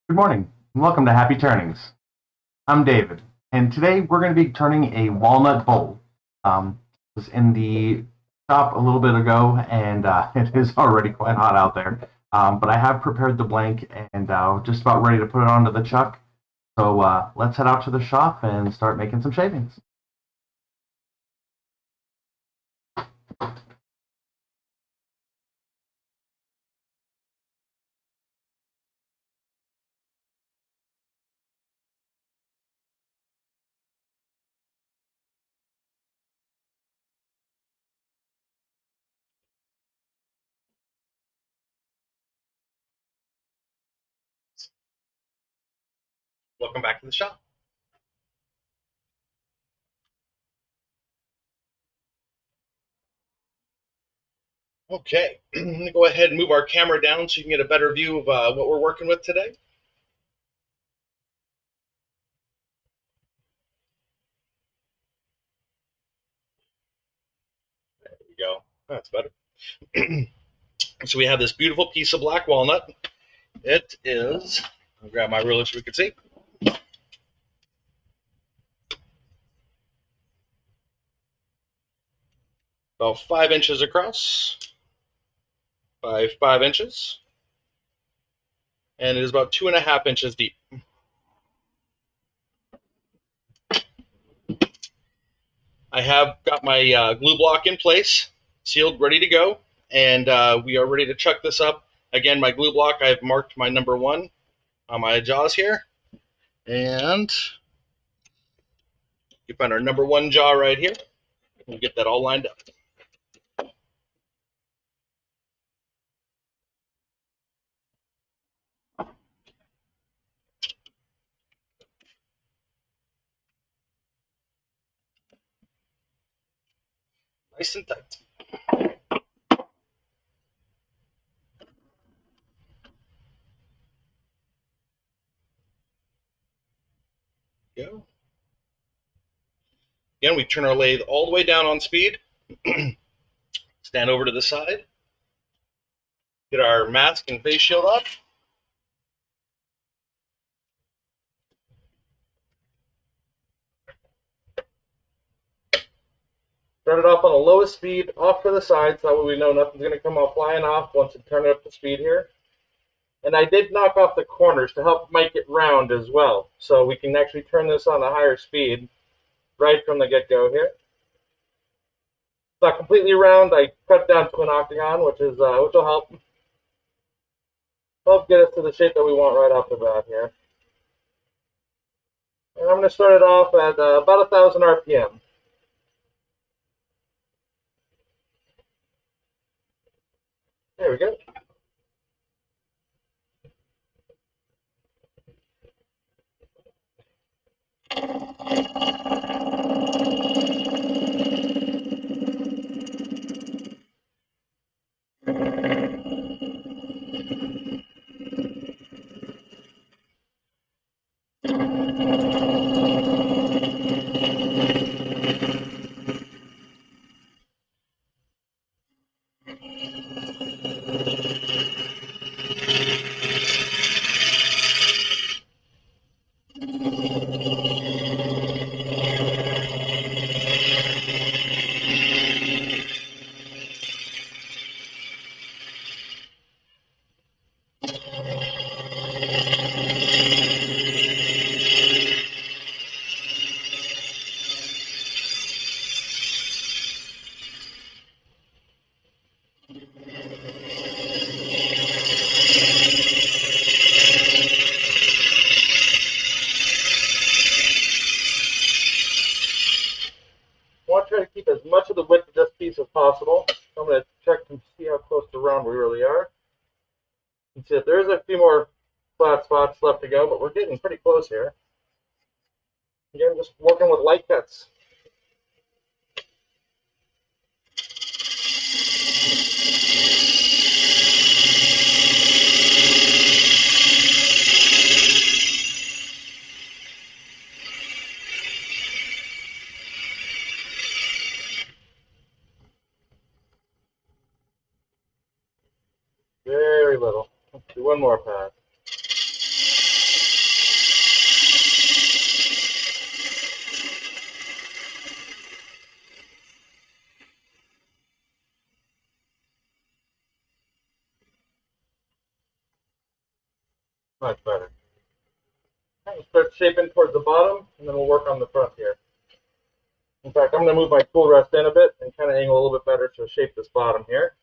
Good morning, and welcome to Happy Turnings. I'm David, and today we're going to be turning a walnut bowl. I was in the shop a little bit ago, and it is already quite hot out there. But I have prepared the blank and just about ready to put it onto the chuck. So let's head out to the shop and start making some shavings. Welcome back to the shop. Okay, I'm going to go ahead and move our camera down so you can get a better view of what we're working with today. There we go. That's better. So we have this beautiful piece of black walnut. It is, I'll grab my ruler so we can see, about 5 inches across by 5 inches, and it is about 2.5 inches deep. I have got my glue block in place, sealed, ready to go, and we are ready to chuck this up. Again, my glue block, I've marked my number 1 on my jaws here, and you find our number 1 jaw right here. We'll get that all lined up. Nice and tight. Go. Again, we turn our lathe all the way down on speed. Stand over to the side. Get our mask and face shield off. Start it off on the lowest speed, off to the side, so that way we know nothing's going to come out flying off once we turn it up to speed here. And I did knock off the corners to help make it round as well, so we can actually turn this on a higher speed right from the get-go here. It's not completely round. I cut down to an octagon, which will help get us to the shape that we want right off the bat here. And I'm going to start it off at about 1,000 RPM. There we go. I want to try to keep as much of the width of this piece as possible. I'm going to check and see how close to round we really are. You can see that there's a few more flat spots left to go, but we're getting pretty close here. Again, just working with light cuts. Very little. Let's do one more pass. Much better. Okay, start shaping towards the bottom, and then we'll work on the front here. In fact, I'm going to move my tool rest in a bit and kind of angle a little bit better to shape this bottom here.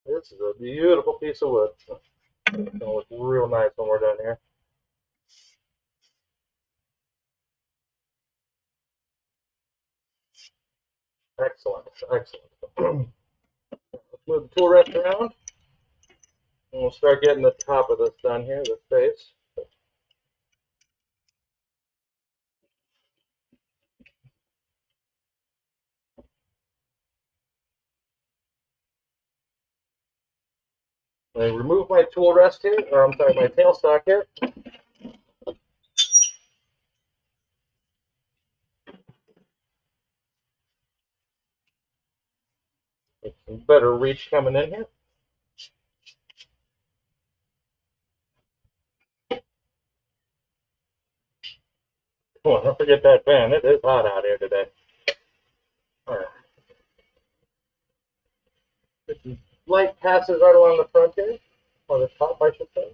This is a beautiful piece of wood. It's going to look real nice when we're done here. Excellent, excellent. Let's move the tool rest around, and we'll start getting the top of this done here, the face. I remove my tool rest here, or I'm sorry, my tailstock here. Get some better reach coming in here. Oh, don't forget that fan. It is hot out here today. All right. Get some light passes right along the front here, or the top, I should say.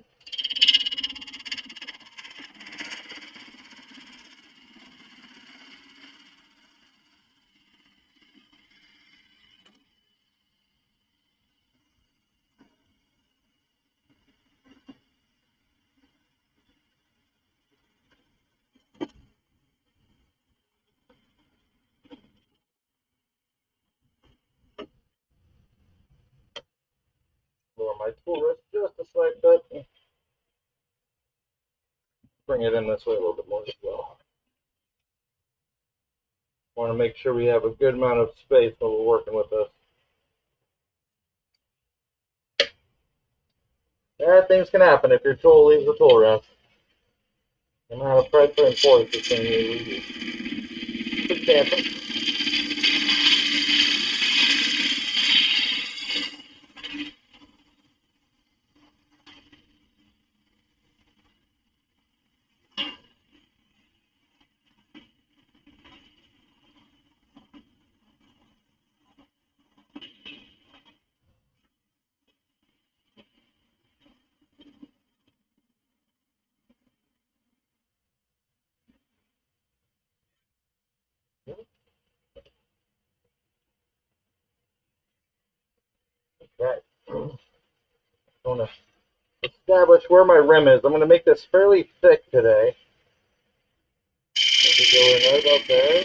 Lower my tool rest just a slight bit. Bring it in this way a little bit more as well. Want to make sure we have a good amount of space when we're working with this. Bad things can happen if your tool leaves the tool rest. The amount of pressure and force it's going to use. Good cancel. want to establish where my rim is. I'm going to make this fairly thick today. Go in right about there.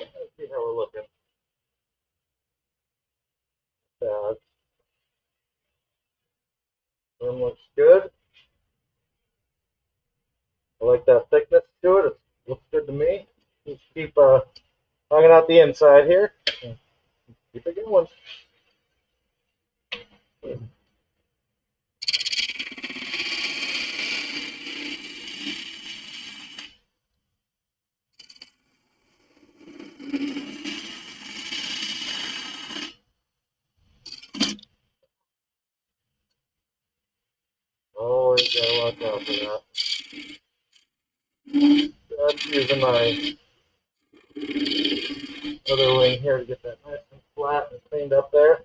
Let's see how we're looking. Yeah, rim looks good. I like that thickness to it. It looks good to me. Just keep knocking out the inside here. Keep it going. Always gotta watch out for that. That's using my other wing here to get that nice and flat and cleaned up there.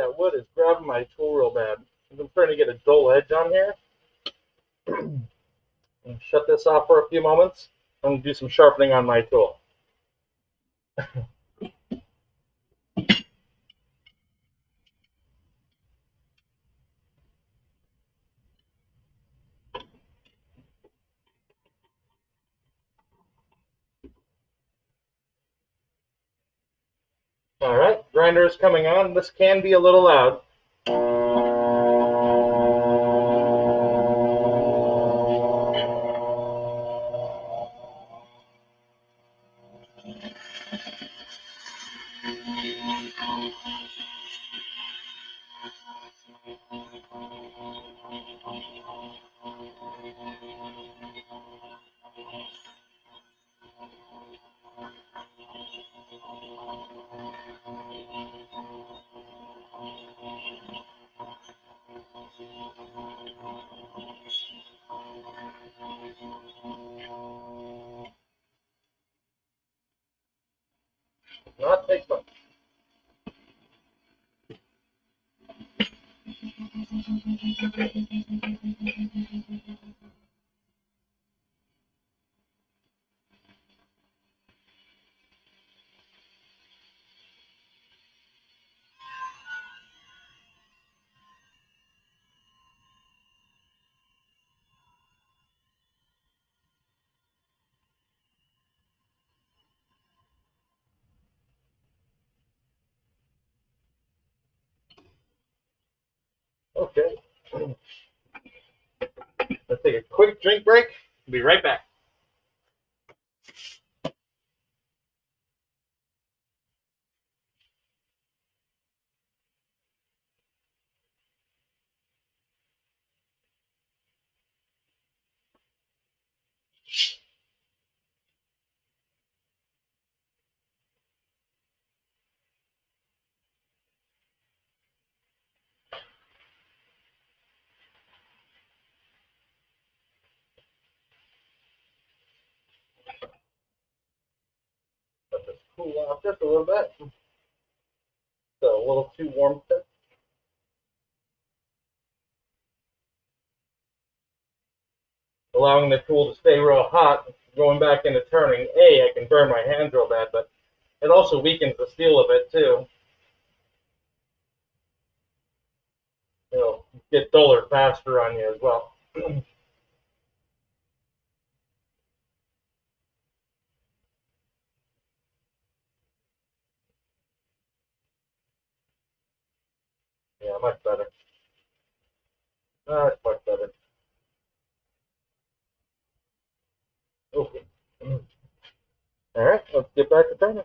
that wood is grabbing my tool real bad. I'm starting to get a dull edge on here. Shut this off for a few moments. I'm going to do some sharpening on my tool. All right, grinder is coming on. This can be a little loud. Not take much. Okay. Let's take a quick drink break. Be right back. Let this cool off just a little bit. So a little too warm. Allowing the tool to stay real hot, going back into turning. I can burn my hands real bad, but it also weakens the steel a bit too. It'll get duller faster on you as well. Yeah, much better. That's much better. Okay. All right, let's get back to turning.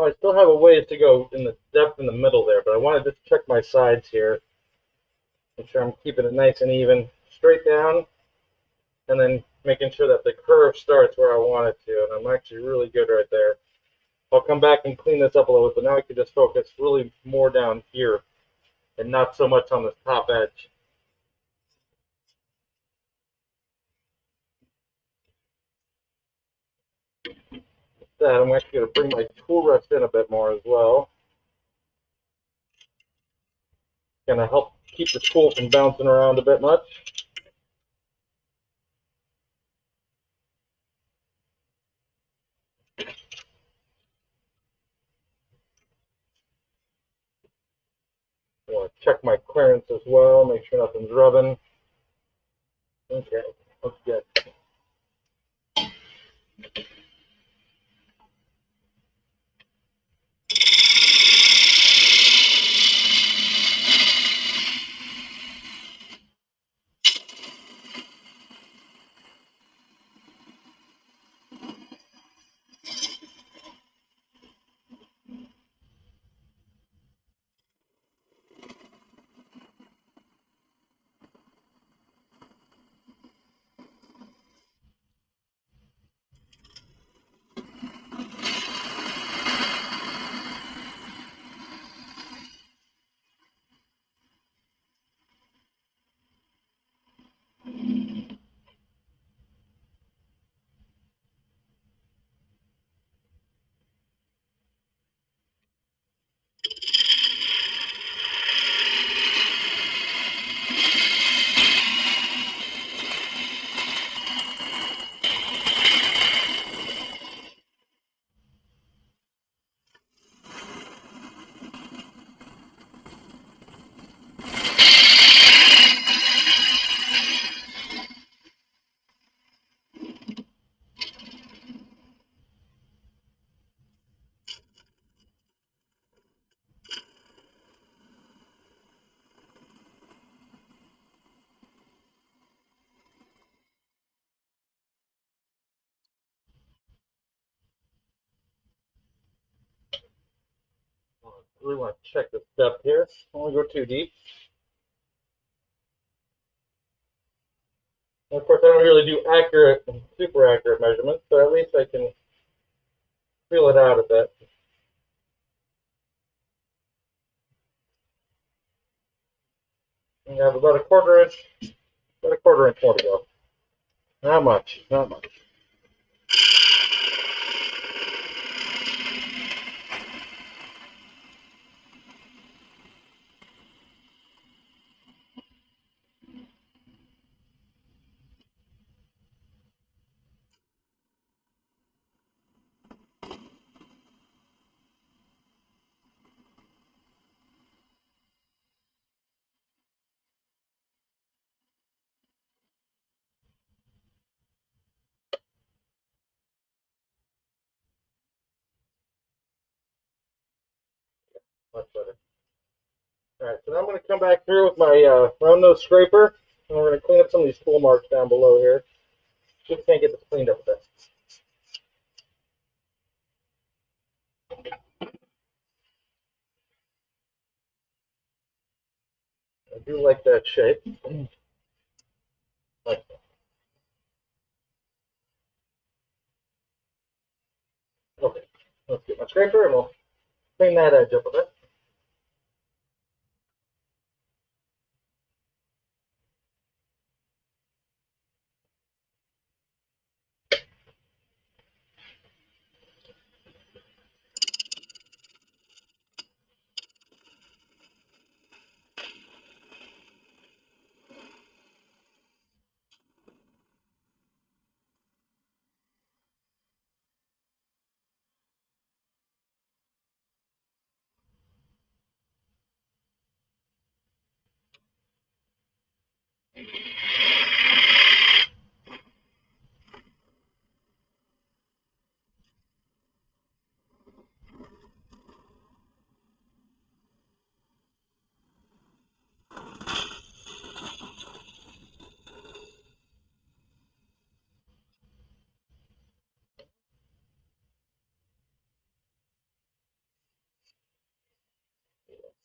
know I still have a ways to go in the depth in the middle there, but I want to just check my sides here. Make sure I'm keeping it nice and even, straight down, and then making sure that the curve starts where I want it to. And I'm actually really good right there. I'll come back and clean this up a little bit, but now I can just focus really more down here and not so much on this top edge. That I'm actually going to bring my tool rest in a bit more as well. Going to help keep the tool from bouncing around a bit much. I want to check my clearance as well, make sure nothing's rubbing. Okay, looks good. I really want to check this depth here. I don't want to go too deep. And of course, I don't really do accurate, super accurate measurements, but at least I can feel it out a bit. And I have about a quarter inch more to go. Not much, not much. Much better. All right, so now I'm going to come back through with my round nose scraper, and we're going to clean up some of these tool marks down below here. See if we can't get this cleaned up a bit. I do like that shape. Like that. Okay, let's get my scraper and we'll clean that edge up a bit.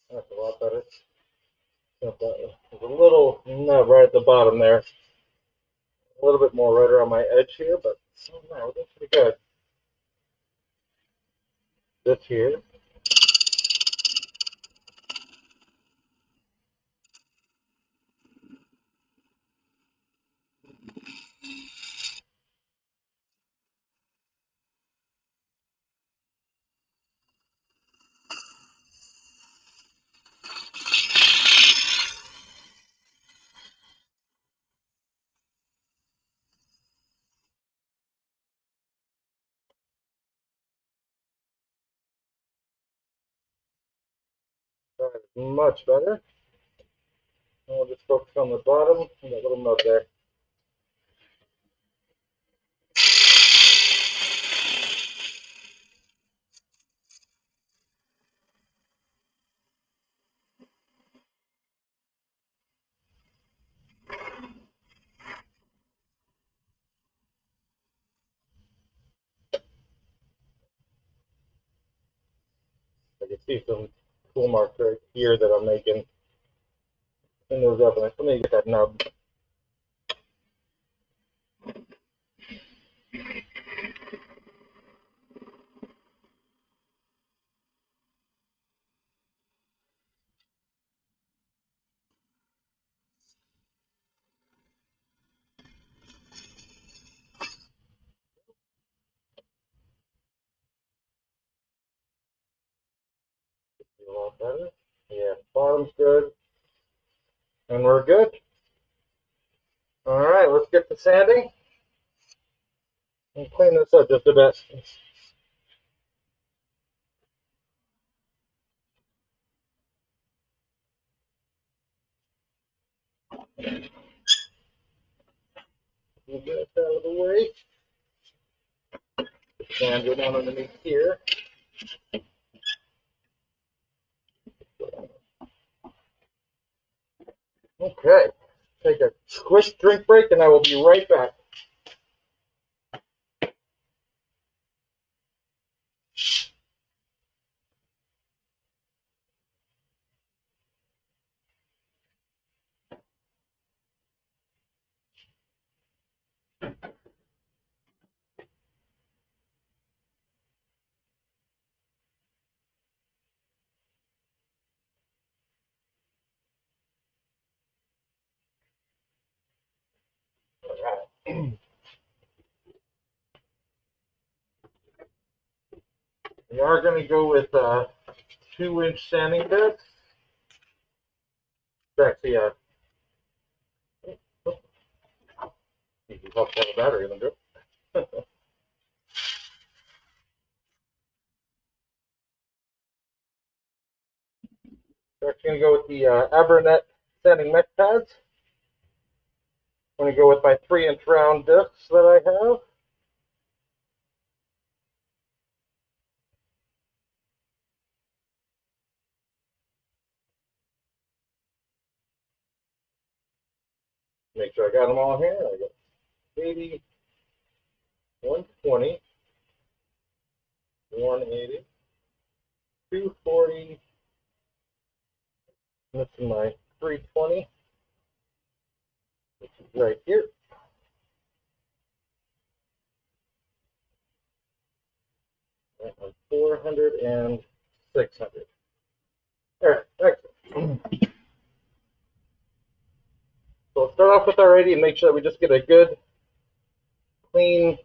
That's a lot better. There's a little nub right at the bottom there. A little bit more redder on my edge here, but oh no, that's pretty good. This here. That is much better. And we'll just focus on the bottom and that little nub there. I can see some tool marks right here that I'm making in those openings. Let me get that nub. A lot better. Yeah, bottom's good. And we're good. All right, let's get to sanding and clean this up just a bit. We'll get that out of the way. And go down underneath here. Okay, take a quick drink break and I will be right back. We are going to go with 2-inch sanding bits. Actually, you can help the battery in it. We're actually going to go with the Abernet sanding mech pads. I'm going to go with my 3-inch round discs that I have. Make sure I got them all here. I got 80, 120, 180, 240. This is my 320, which is right here. And 400 and 600. All right, excellent. So let's start off with our 80 and make sure that we just get a good, clean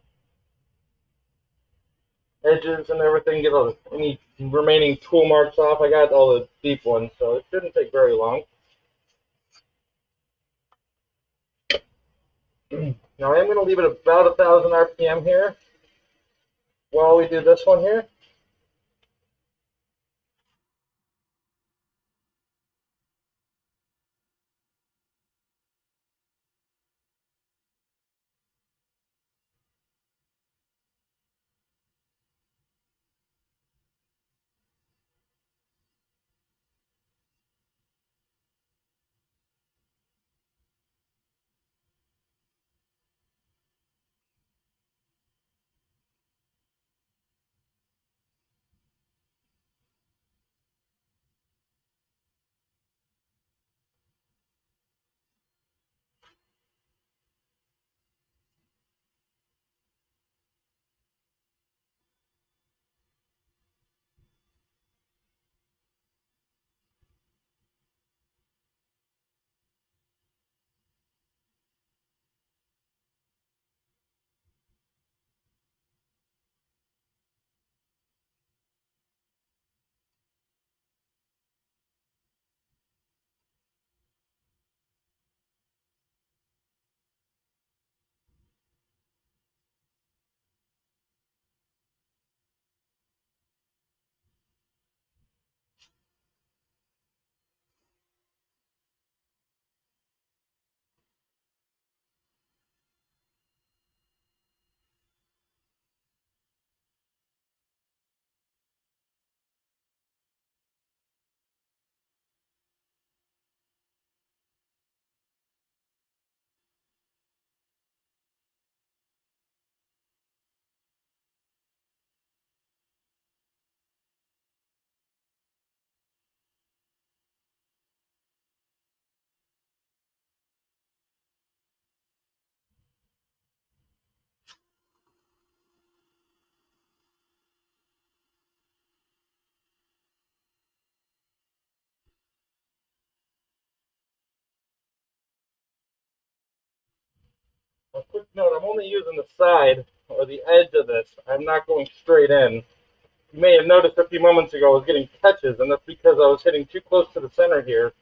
edges and everything. Get all any remaining tool marks off. I got all the deep ones, so it shouldn't take very long. Now I'm going to leave it about 1,000 RPM here while we do this one here. only using the side or the edge of this. I'm not going straight in. You may have noticed a few moments ago I was getting catches, and that's because I was hitting too close to the center here,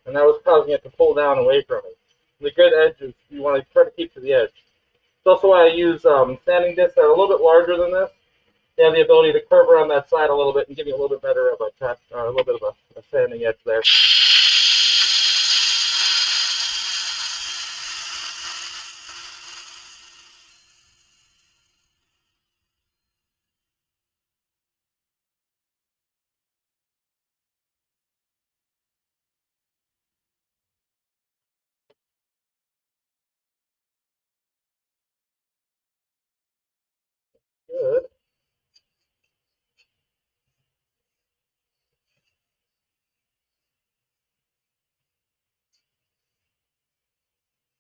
and that was causing it to pull down away from it. The good edge is you want to try to keep to the edge. It's also why I use sanding discs that are a little bit larger than this. They have the ability to curve around that side a little bit and give you a little bit better of a touch, or a little bit of a sanding edge there. Good.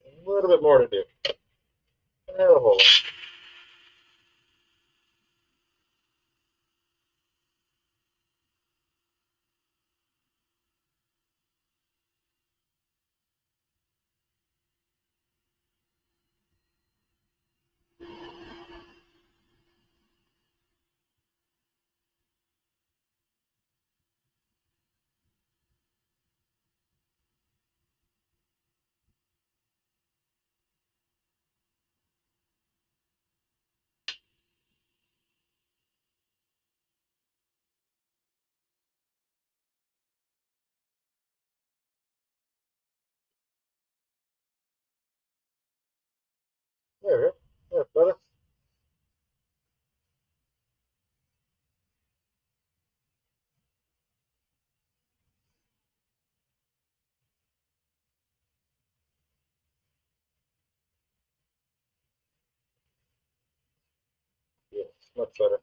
A little bit more to do. And a whole lot. There we go. That's better. Yes, much better.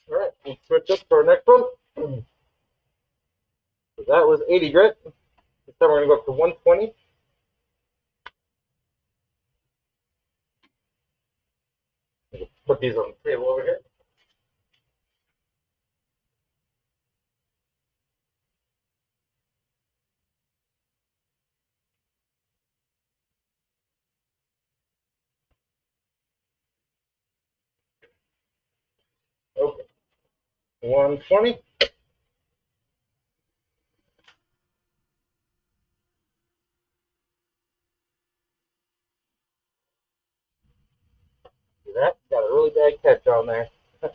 All right, we'll switch up to our next one. So that was 80 grit. This time we're going to go up to 120. Put these on the table over here. Okay, 120. See that? Got a really bad catch on there. I'm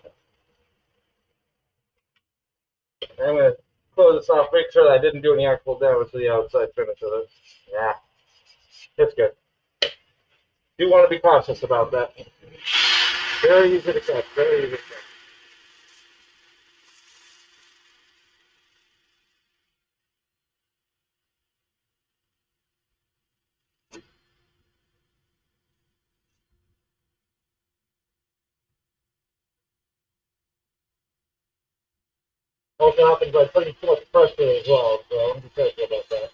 going to close this off, make sure that I didn't do any actual damage to the outside finish of this. Yeah, it's good. Do want to be cautious about that. Very easy to catch, very easy to catch. Also happens by putting too much pressure as well, so I'm be careful about that.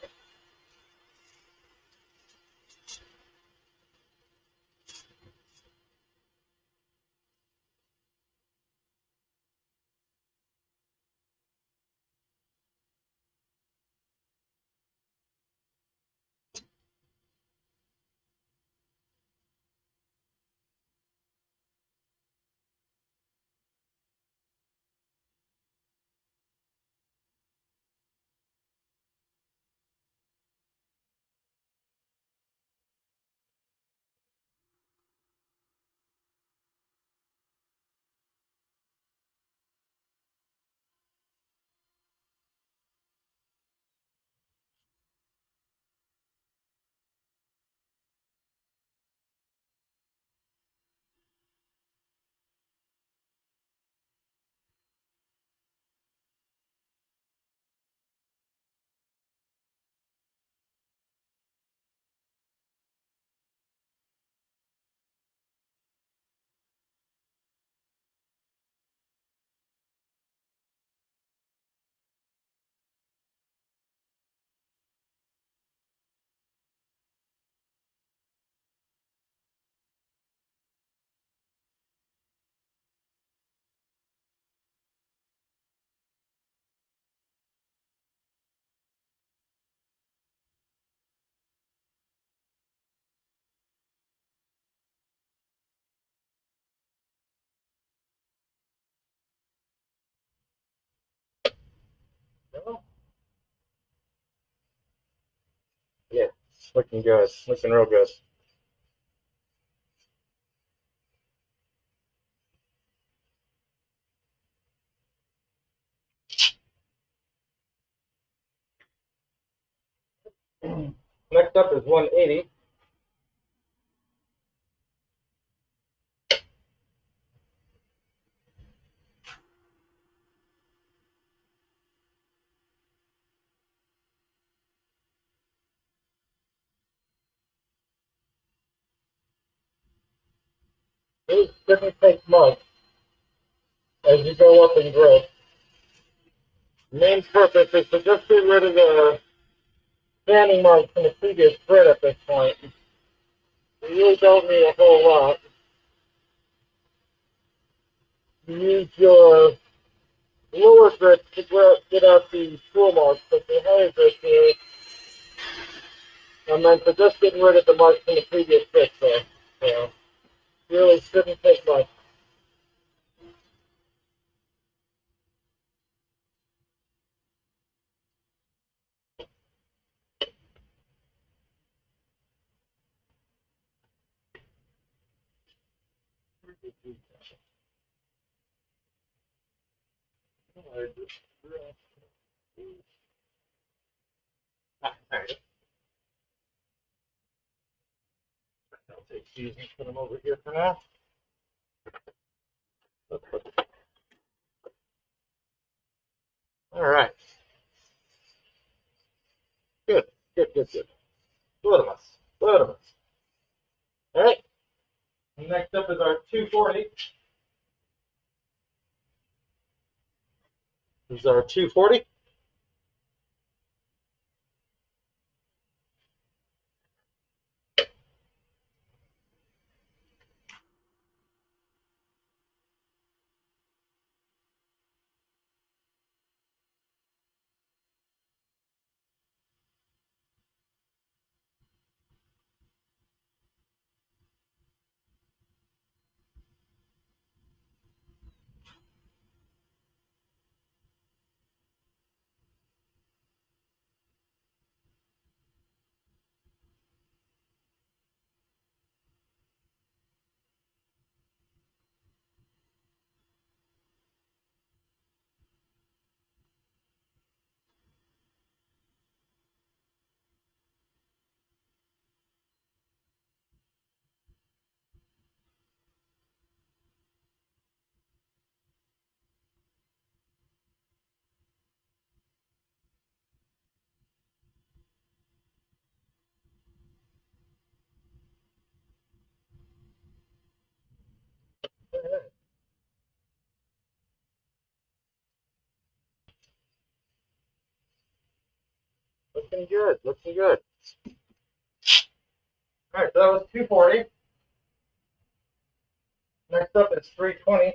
Looking good. Looking real good. Next up is 180. These didn't take much as you go up in growth. The main purpose is to just get rid of the standing marks from the previous grid at this point. You really don't need a whole lot. You use your lower grit to get out the tool marks, but the higher grit here, and then for just getting rid of the marks from the previous grit there. So, really shouldn't take much. I'll take these and put them over here for now. All right. Good, good, good, good. Good of us. Good of us. All right. Next up is our 240. This is our 240. Looking good, looking good. All right, so that was 240. Next up is 320.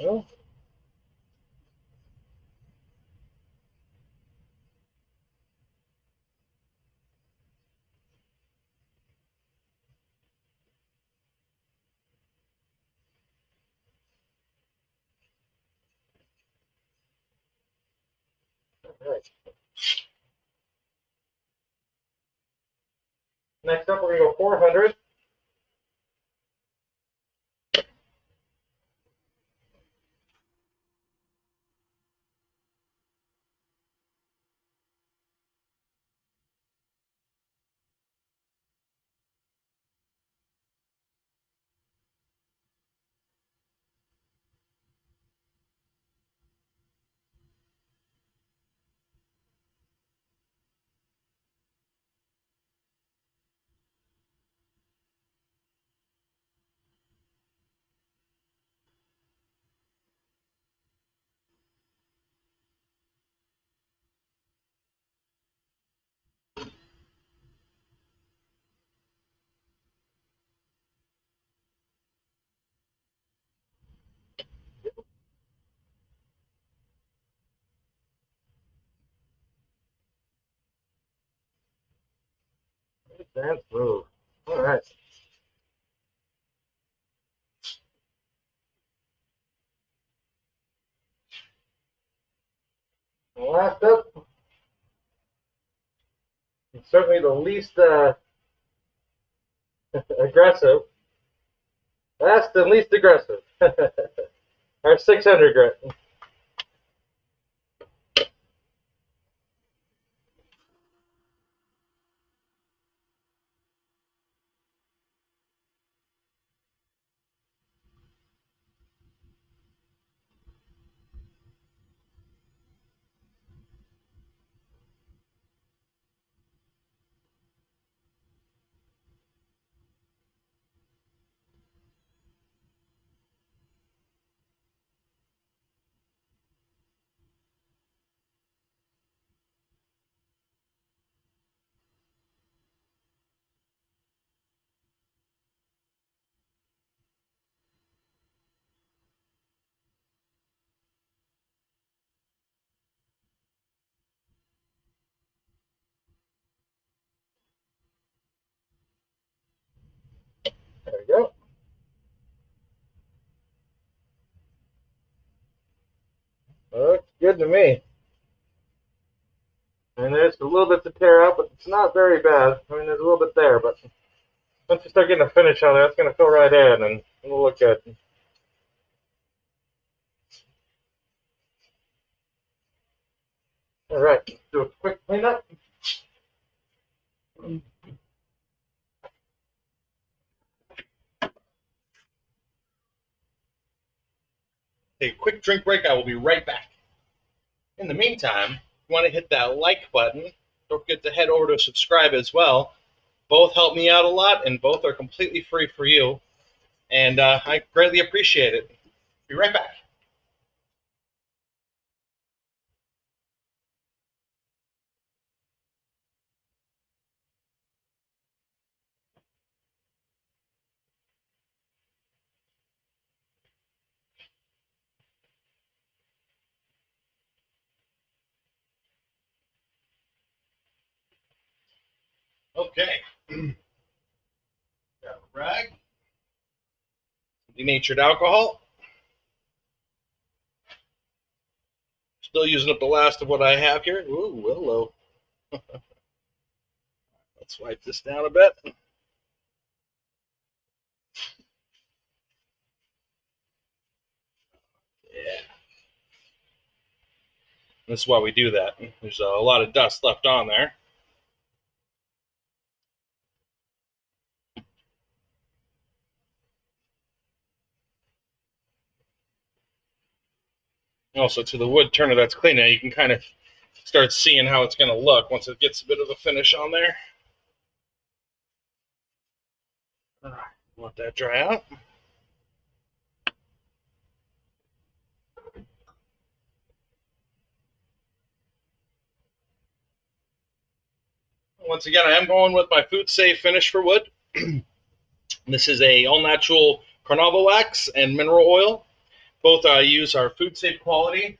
Well, All right. Next up, we're going to go 400. That's move. All right. Last up, and certainly the least aggressive. Last and least aggressive. Our 600 grit. There we go. Looks good to me. And there's a little bit to tear out, but it's not very bad. I mean, there's a little bit there, but once you start getting a finish on there, it's going to fill right in, and it'll look good. All right, do a quick cleanup. Take a quick drink break. I will be right back. In the meantime, if you want to hit that like button, don't forget to head over to subscribe as well. Both help me out a lot, and both are completely free for you. And I greatly appreciate it. Be right back. Okay. Got a rag, denatured alcohol. Still using up the last of what I have here. Ooh, hello. Let's wipe this down a bit. Yeah. This is why we do that. There's a lot of dust left on there. Also, to the wood turner that's clean now, you can kind of start seeing how it's going to look once it gets a bit of a finish on there. All right, let that dry out. Once again, I am going with my food safe finish for wood. This is a all natural carnauba wax and mineral oil. Both I use are food safe quality.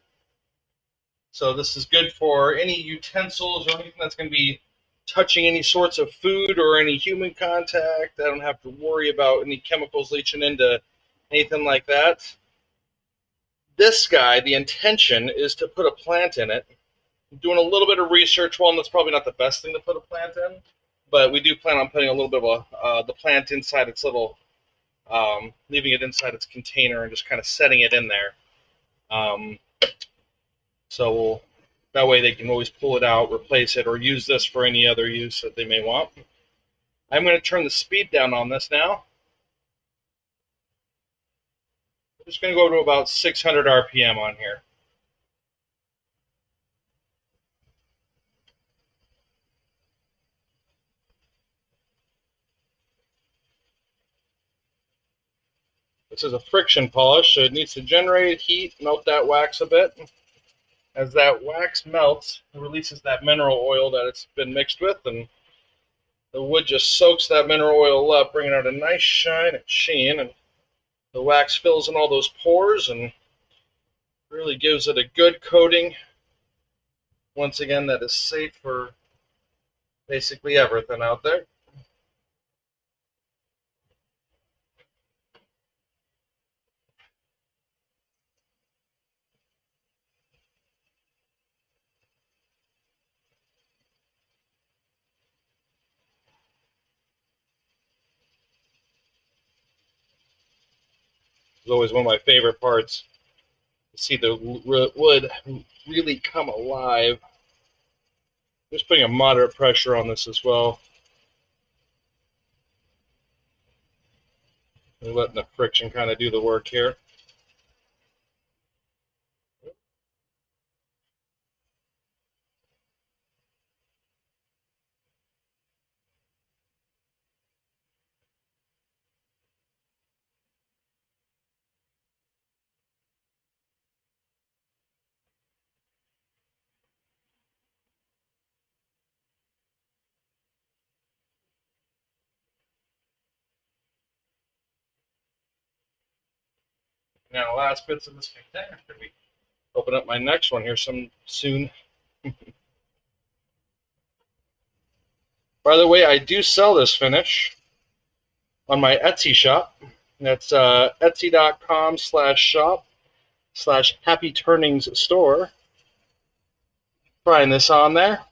So this is good for any utensils or anything that's going to be touching any sorts of food or any human contact. I don't have to worry about any chemicals leaching into anything like that. This guy, the intention is to put a plant in it doing a little bit of research. Well, and that's probably not the best thing to put a plant in, but we do plan on putting a little bit of the plant inside its little, leaving it inside its container and just kind of setting it in there. Um, so that way they can always pull it out, replace it, or use this for any other use that they may want. I'm going to turn the speed down on this now. I'm just going to go to about 600 RPM on here. This is a friction polish, so it needs to generate heat, melt that wax a bit. As that wax melts, it releases that mineral oil that it's been mixed with, and the wood just soaks that mineral oil up, bringing out a nice shine and sheen, and the wax fills in all those pores and really gives it a good coating. Once again, that is safe for basically everything out there. It's always one of my favorite parts to see the wood really come alive. Just putting a moderate pressure on this as well. And letting the friction kind of do the work here. Now, last bits of this container. Should we open up my next one here soon? By the way, I do sell this finish on my Etsy shop. That's etsy.com/shop/Happy Turnings store. Trying this on there.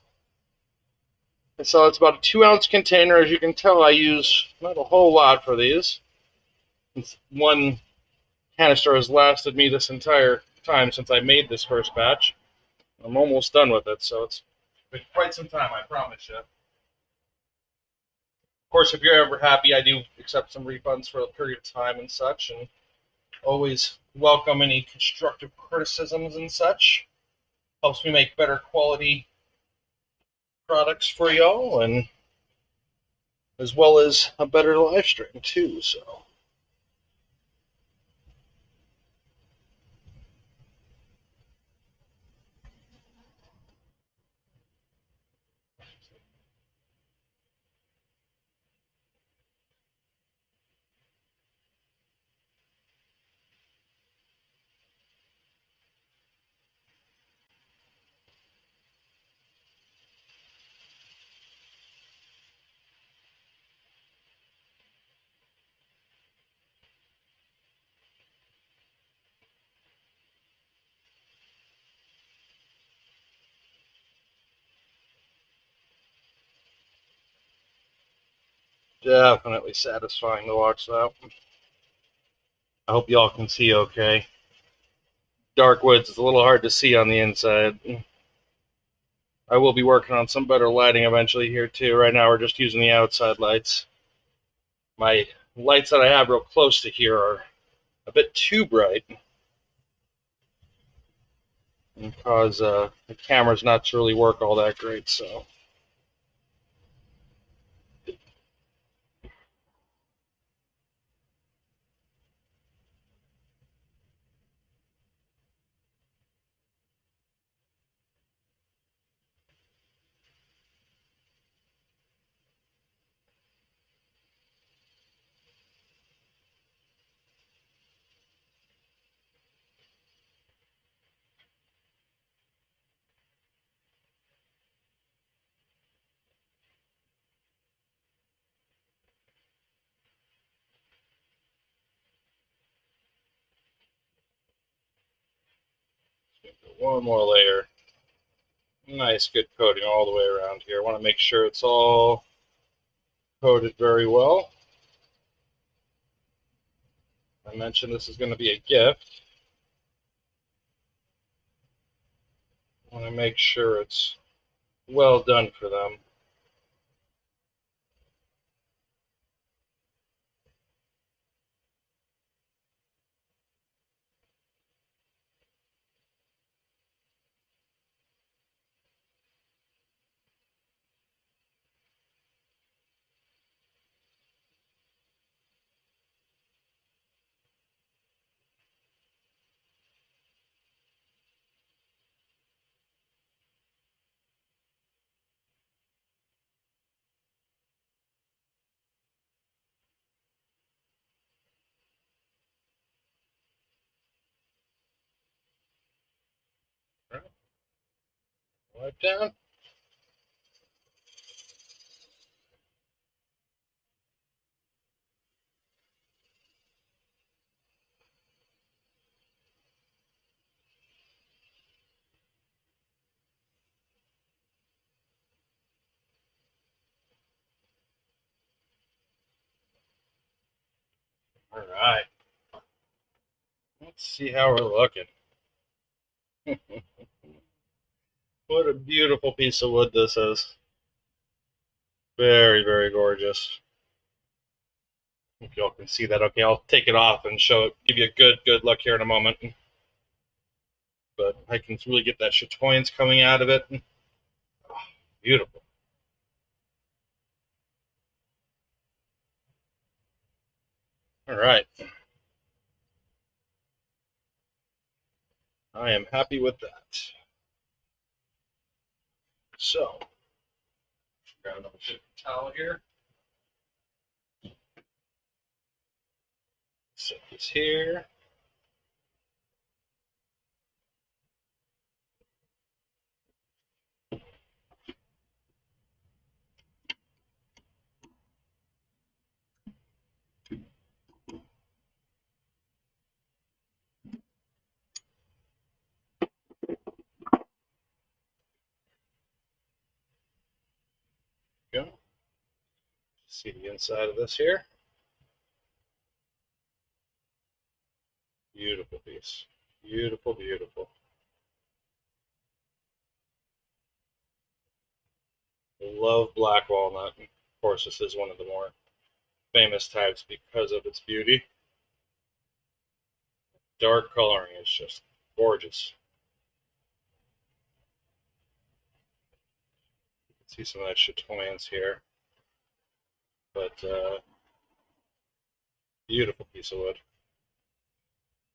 And so it's about a 2-ounce container. As you can tell, I use not a whole lot for these. One canister has lasted me this entire time since I made this first batch. I'm almost done with it, so it's been quite some time, I promise you. Of course, if you're ever happy, I do accept some refunds for a period of time and such, and always welcome any constructive criticisms and such. Helps me make better quality products for y'all, and as well as a better live stream too. So definitely satisfying to watch that. I hope y'all can see okay. Dark woods is a little hard to see on the inside. I will be working on some better lighting eventually here too. Right now we're just using the outside lights. My lights that I have real close to here are a bit too bright and cause the cameras not to really work all that great. So one more layer. Nice, good coating all the way around here. I want to make sure it's all coated very well. I mentioned this is going to be a gift. I want to make sure it's well done for them. All right, wipe down. All right, let's see how we're looking. What a beautiful piece of wood this is. Very, very gorgeous. If y'all can see that, okay, I'll take it off and show it, give you a good look here in a moment. But I can really get that chatoyance coming out of it. Oh, beautiful. All right. I am happy with that. So, grab another paper towel here. Set this here. Go. See the inside of this here. Beautiful piece. Beautiful, beautiful. Love black walnut. Of course, this is one of the more famous types because of its beauty. Dark coloring is just gorgeous. You can see some of that chatoyance here. But beautiful piece of wood.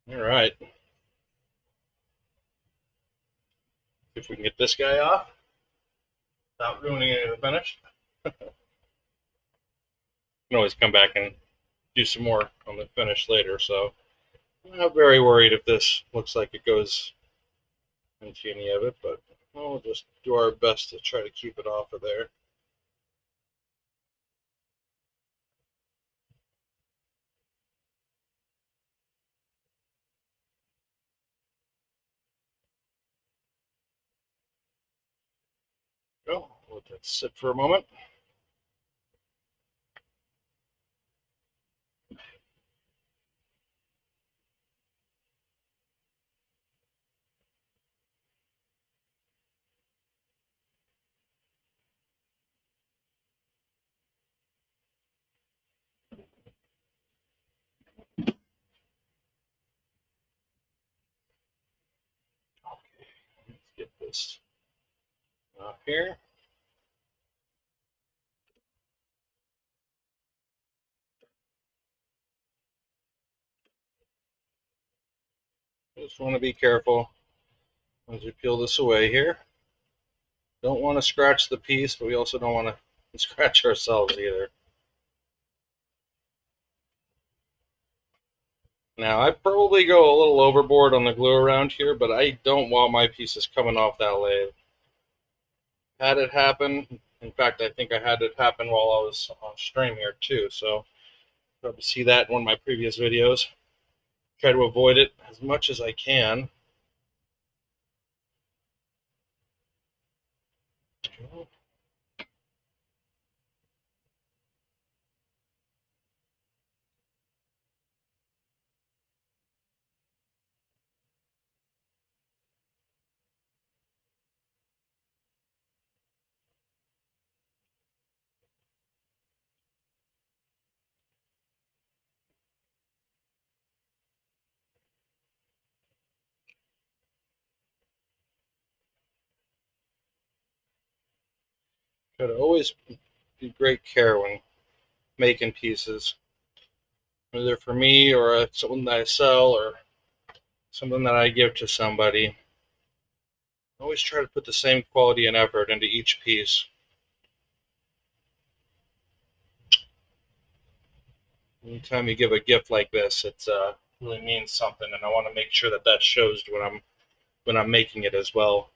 All right. If we can get this guy off without ruining any of the finish. You can always come back and do some more on the finish later. So I'm not very worried if this looks like it goes into any of it, but we'll just do our best to try to keep it off of there. Go. Let that sit for a moment. Okay, let's get this off here. Just want to be careful as we peel this away here. Don't want to scratch the piece, but we also don't want to scratch ourselves either. Now, I probably go a little overboard on the glue around here, but I don't want my pieces coming off that lathe. Had it happen, in fact, I think I had it happen while I was on stream here too, so probably see that in one of my previous videos. Try to avoid it as much as I can. Try to always be great care when making pieces, whether for me or something that I sell or something that I give to somebody. Always try to put the same quality and effort into each piece. Anytime you give a gift like this, it really means something, and I want to make sure that that shows when I'm making it as well.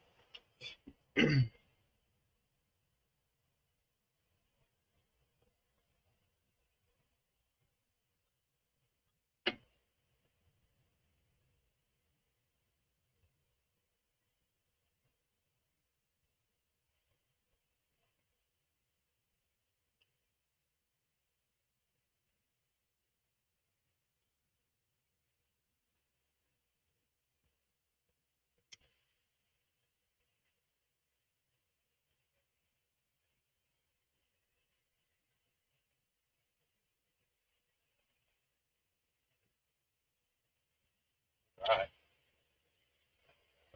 All right,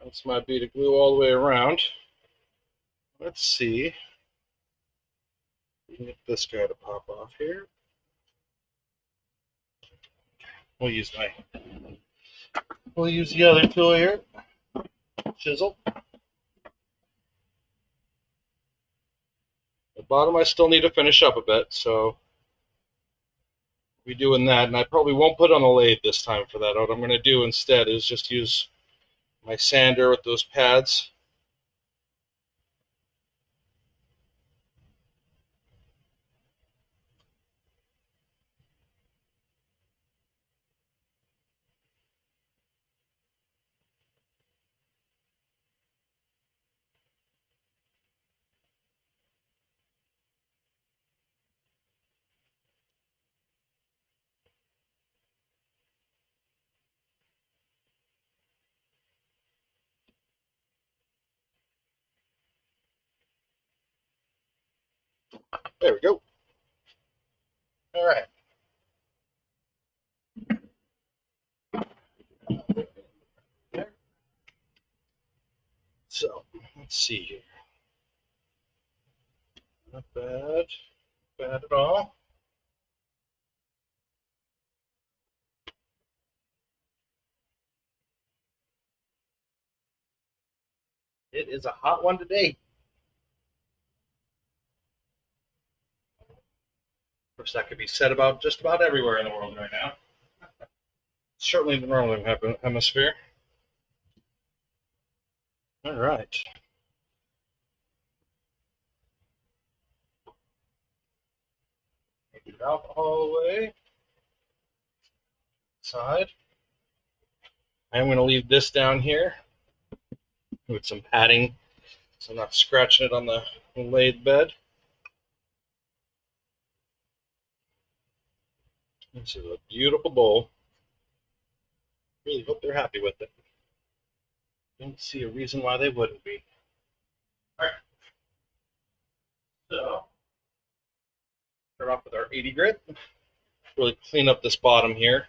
that's my bead of glue all the way around. Let's see. We can get this guy to pop off here. We'll use the other tool here, chisel. The bottom I still need to finish up a bit, so we'll be doing that. And I probably won't put on the lathe this time for that. What I'm going to do instead is just use my sander with those pads. There we go. All right. So let's see here. Not bad. Bad at all. It is a hot one today. Of course, that could be said about just about everywhere in the world right now. Certainly the northern hemisphere. All right. Take it out all the way. Side. I'm going to leave this down here with some padding so I'm not scratching it on the lathe bed. This is a beautiful bowl. Really hope they're happy with it. Don't see a reason why they wouldn't be. All right. So, start off with our 80 grit. Really clean up this bottom here.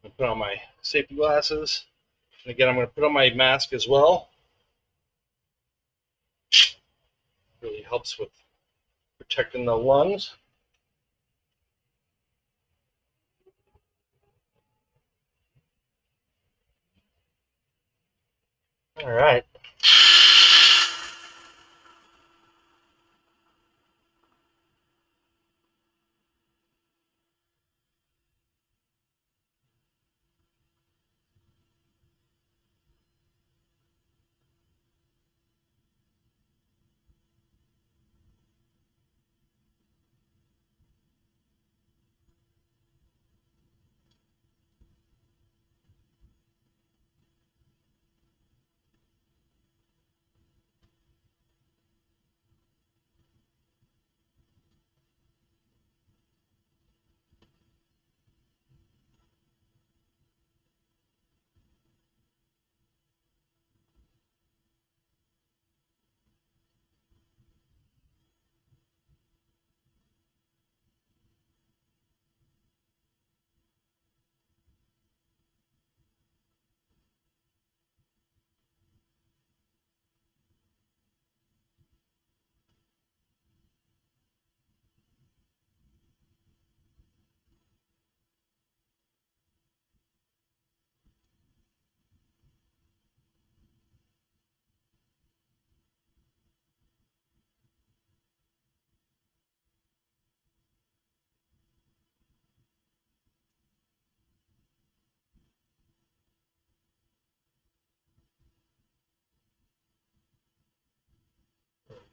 I'm put on my safety glasses. And again, I'm going to put on my mask as well. Really helps with protecting the lungs. All right.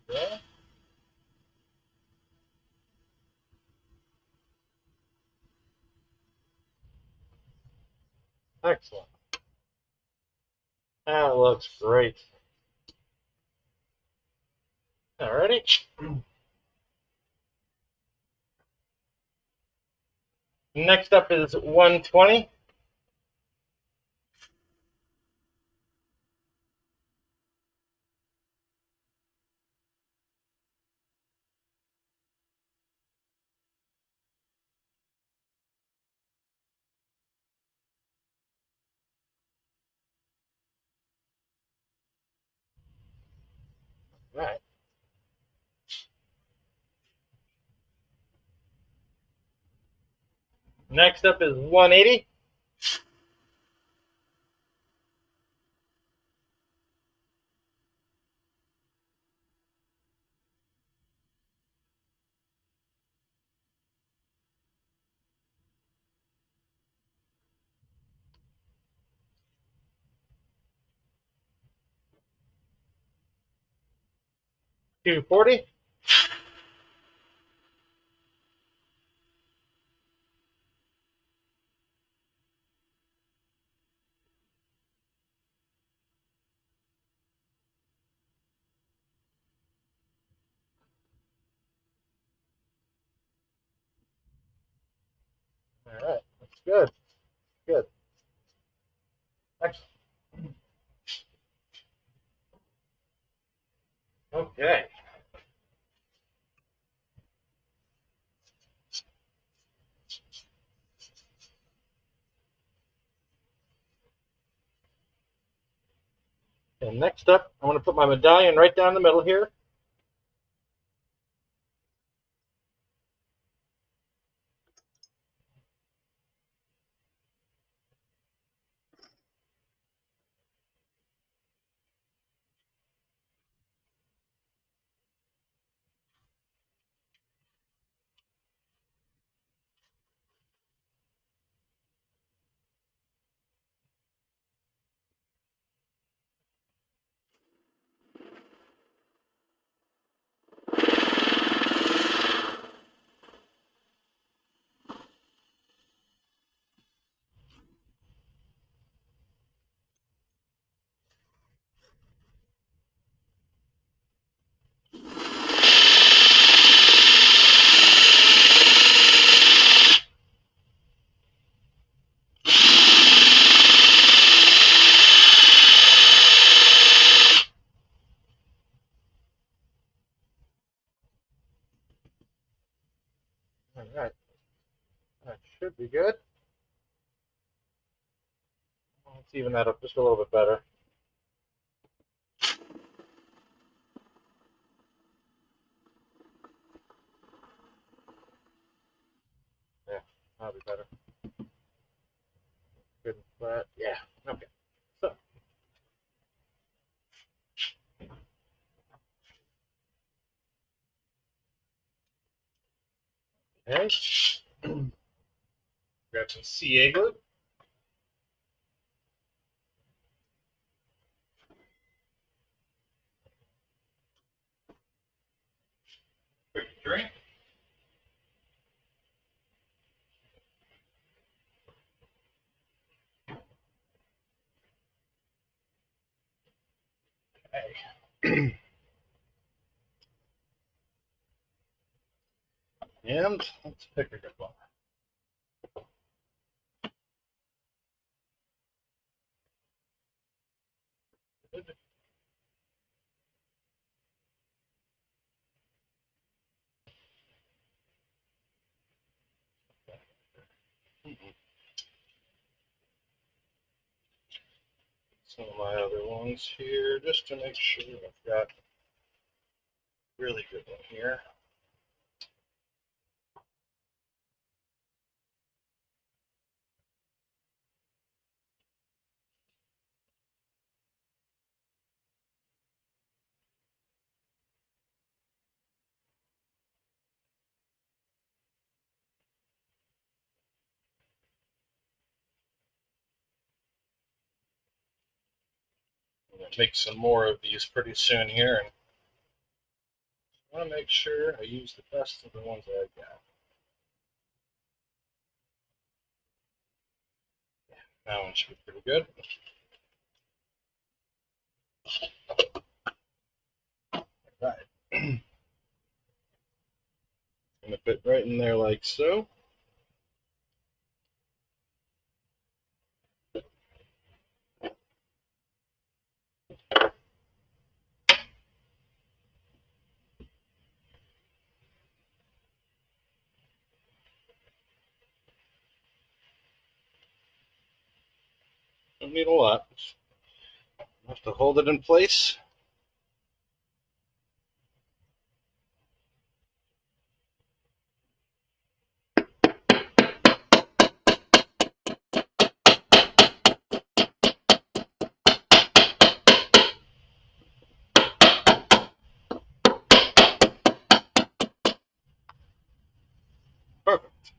Yeah. Excellent. That looks great. Alrighty. Next up is 120. All right. Next up is 180. 240. All right. That's good. Good. Excellent. Okay. And next up, I'm going to put my medallion right down the middle here. All right. That should be good. Let's even that up just a little bit better. Yeah, that'll be better. Good and flat. Yeah. Okay. So, okay. Grab some CA glue. Quick drink. Okay. And let's pick a good one. Some of my other ones here, just to make sure I've got a really good one here. I'm gonna make some more of these pretty soon here, and I want to make sure I use the best of the ones that I got. That one should be pretty good. All right. Gonna fit right in there like so. Don't need a lot. Have to hold it in place. Perfect.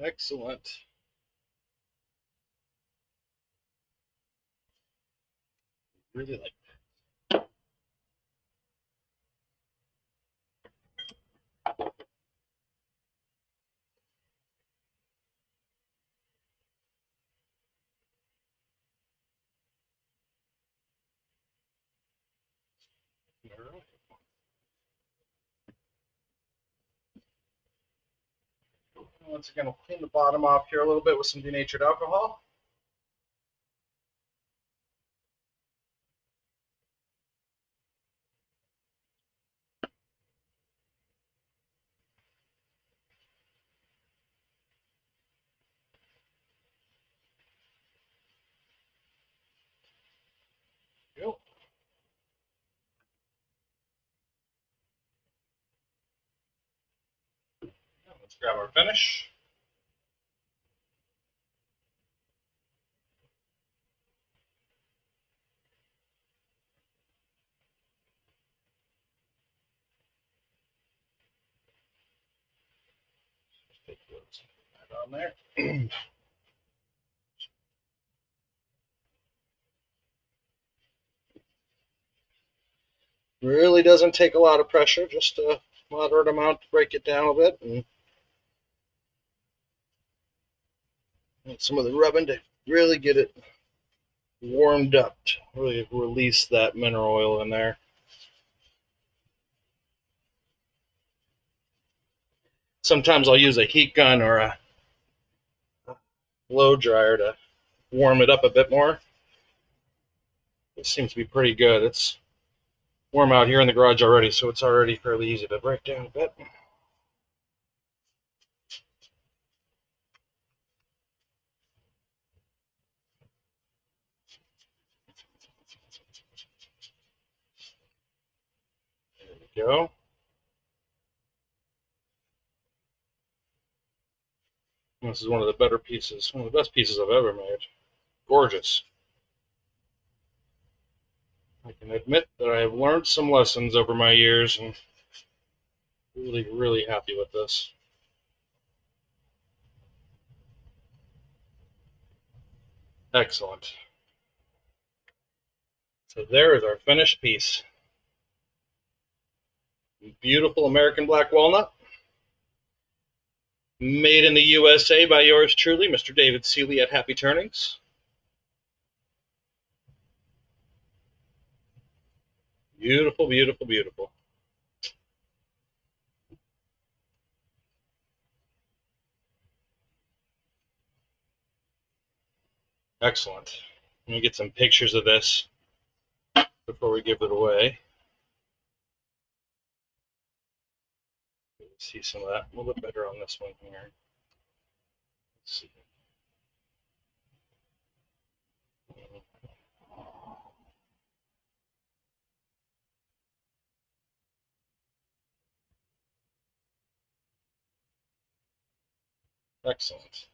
Excellent. Really like that. All right. Once again, we'll clean the bottom off here a little bit with some denatured alcohol. Go. Let's grab our finish. Just take that on there. Really doesn't take a lot of pressure, just a moderate amount to break it down a bit and some of the rubbing to really get it warmed up, to really release that mineral oil in there. Sometimes I'll use a heat gun or a blow dryer to warm it up a bit more. It seems to be pretty good. It's warm out here in the garage already, so it's already fairly easy to break down a bit. There we go. This is one of the better pieces, one of the best pieces I've ever made. Gorgeous. I can admit that I have learned some lessons over my years and really, really happy with this. Excellent. So there is our finished piece. Beautiful American black walnut. Made in the USA by yours truly, Mr. David Seeley at Happy Turnings. Beautiful, beautiful, beautiful. Excellent. Let me get some pictures of this before we give it away. See some of that a little bit better on this one here. Let's see. Excellent.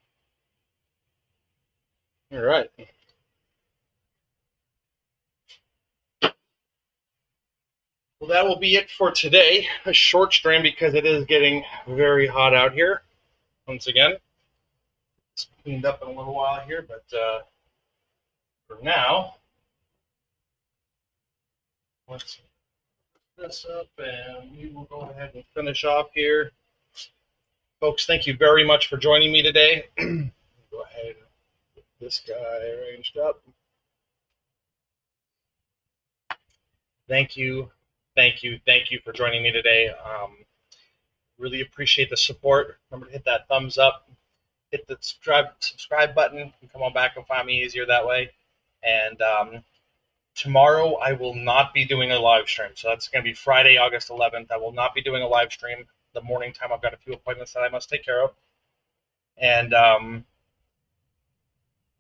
All right. Well, that will be it for today. A short stream because it is getting very hot out here. Once again, it's cleaned up in a little while here, but for now, let's this up and we will go ahead and finish off here. Folks, thank you very much for joining me today. Go ahead and get this guy arranged up. Thank you, thank you, thank you for joining me today. Really appreciate the support. Remember to hit that thumbs up, hit the subscribe button. You can come on back and find me easier that way. And tomorrow I will not be doing a live stream. So that's going to be Friday, August 11th. I will not be doing a live stream. The morning time, I've got a few appointments that I must take care of. And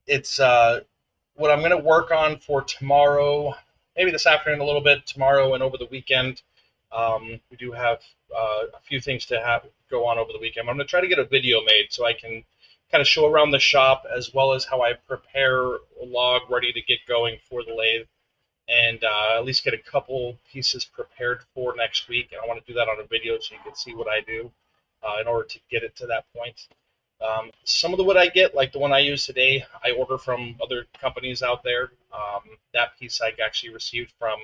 it's what I'm going to work on for tomorrow, maybe this afternoon a little bit, tomorrow and over the weekend. We do have a few things to have go on over the weekend. I'm going to try to get a video made so I can kind of show around the shop as well as how I prepare a log ready to get going for the lathe, and at least get a couple pieces prepared for next week. And I want to do that on a video so you can see what I do in order to get it to that point. Some of the wood I get, like the one I use today, I order from other companies out there. That piece I actually received from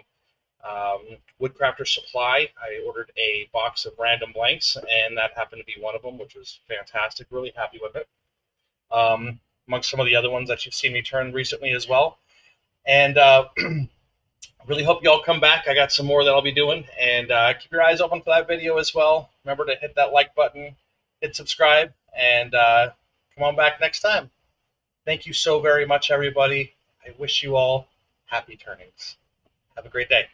Woodcrafter Supply. I ordered a box of random blanks, and that happened to be one of them, which was fantastic. Really happy with it. Amongst some of the other ones that you've seen me turn recently as well. And really hope y'all come back. I got some more that I'll be doing, and keep your eyes open for that video as well. Remember to hit that like button, hit subscribe, and come on back next time. Thank you so very much, everybody. I wish you all happy turnings. Have a great day.